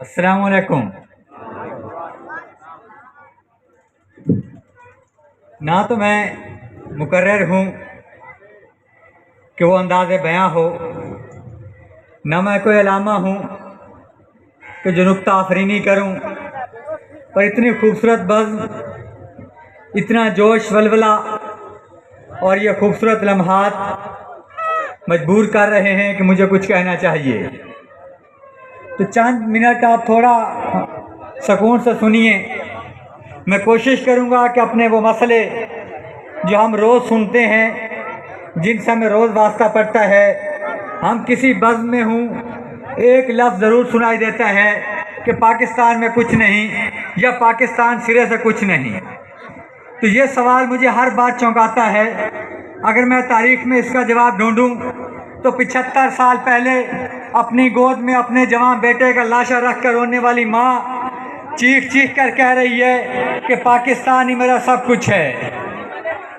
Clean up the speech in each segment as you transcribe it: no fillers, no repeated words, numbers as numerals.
अस्सलाम वालेकुम। ना तो मैं मुकर्रर हूँ कि वो अंदाज़ बयां हो, ना मैं कोई अलामा हूँ कि जो नुक्ता आफरीनी करूँ, पर इतनी खूबसूरत बज़्म, इतना जोश वलवला और ये खूबसूरत लम्हात मजबूर कर रहे हैं कि मुझे कुछ कहना चाहिए। तो चंद मिनट आप थोड़ा सुकून से सुनिए। मैं कोशिश करूँगा कि अपने वो मसले जो हम रोज़ सुनते हैं, जिनसे हमें रोज़ वास्ता पड़ता है, हम किसी बज़्म में हूँ एक लफ्ज़ ज़रूर सुनाई देता है कि पाकिस्तान में कुछ नहीं या पाकिस्तान सिरे से कुछ नहीं। तो ये सवाल मुझे हर बार चौंकाता है। अगर मैं तारीख़ में इसका जवाब ढूंढूं तो 75 साल पहले अपनी गोद में अपने जवान बेटे का लाशा रख कर रोने वाली माँ चीख चीख कर कह रही है कि पाकिस्तान ही मेरा सब कुछ है।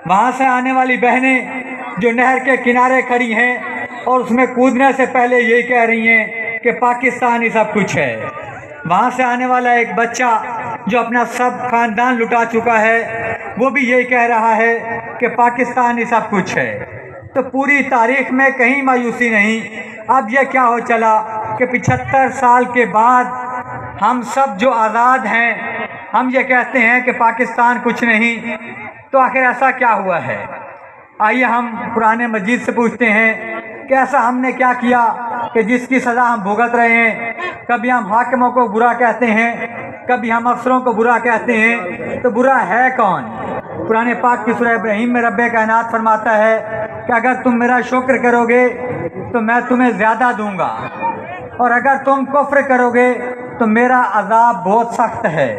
वहाँ से आने वाली बहनें जो नहर के किनारे खड़ी हैं और उसमें कूदने से पहले यही कह रही हैं कि पाकिस्तान ही सब कुछ है। वहाँ से आने वाला एक बच्चा जो अपना सब ख़ानदान लुटा चुका है, वो भी यही कह रहा है कि पाकिस्तान ही सब कुछ है। तो पूरी तारीख़ में कहीं मायूसी नहीं। अब यह क्या हो चला कि 75 साल के बाद हम सब जो आज़ाद हैं, हम ये कहते हैं कि पाकिस्तान कुछ नहीं। तो आखिर ऐसा क्या हुआ है? आइए हम कुरान मजीद से पूछते हैं कि ऐसा हमने क्या किया कि जिसकी सज़ा हम भुगत रहे हैं। कभी हम हाकिमों को बुरा कहते हैं, कभी हम अफसरों को बुरा कहते हैं, तो बुरा है कौन? कुरान पाक की सूरह इब्राहीम में रब्बे कायनात फरमाता है कि अगर तुम मेरा शुक्र करोगे तो मैं तुम्हें ज़्यादा दूंगा, और अगर तुम कुफ्र करोगे तो मेरा अज़ाब बहुत सख्त है।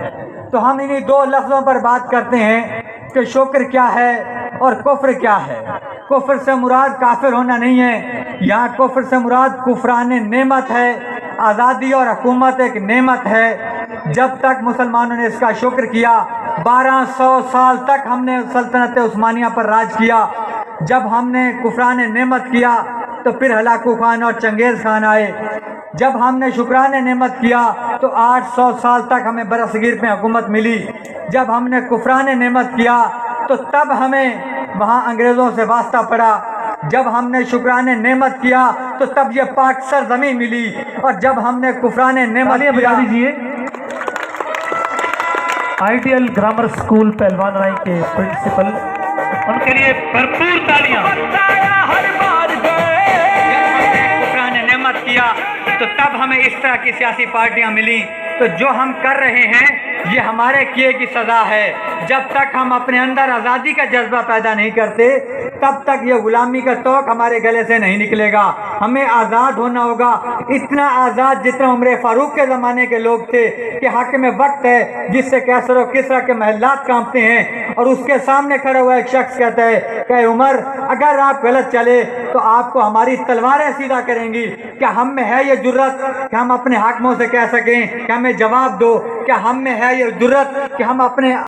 तो हम इन्हीं दो लफ्ज़ों पर बात करते हैं कि शुक्र क्या है और कुफ्र क्या है। कुफ्र से मुराद काफिर होना नहीं है, यहाँ कुफ्र से मुराद कुफरान नेमत है। आज़ादी और हुकूमत एक नेमत है। जब तक मुसलमानों ने इसका शुक्र किया, 1200 साल तक हमने सल्तनत उस्मानिया पर राज किया। जब हमने कुफरान नेमत किया तो फिर हलाकू खान और चंगेज़ खान आए। जब हमने शुक्रान नेमत किया तो 800 साल तक हमें बरसगीर में हुकूमत मिली। जब हमने कुफरान नेमत किया तो तब हमें वहाँ अंग्रेज़ों से वास्ता पड़ा। जब हमने शुक्रान नेमत किया तो तब ये पाक सरज़मीं मिली, और जब हमने कुफरान नेमत किया। दीजिए आईटीएल ग्रामर स्कूल पहलवान राय के प्रिंसिपल, उनके लिए भरपूर तालियां। कुफरान नेमत किया तो तब हमें इस तरह की सियासी पार्टियां मिली। तो जो हम कर रहे हैं ये हमारे किए की सज़ा है। जब तक हम अपने अंदर आज़ादी का जज्बा पैदा नहीं करते, तब तक ये गुलामी का तोक हमारे गले से नहीं निकलेगा। हमें आज़ाद होना होगा, इतना आज़ाद जितना उमर फारूक के ज़माने के लोग थे कि हक में वक्त है जिससे कैसर और किसरा के महलात कांपते हैं, और उसके सामने खड़ा हुआ एक शख्स कहता है कि उमर, अगर आप गलत चले तो आपको हमारी तलवारें सीधा करेंगी। क्या हम में है ये जुर्रत कि हम अपने हाकिमों से कह सकें कि हमें जवाब दो? क्या हम में है ये जुर्रत कि हम अपने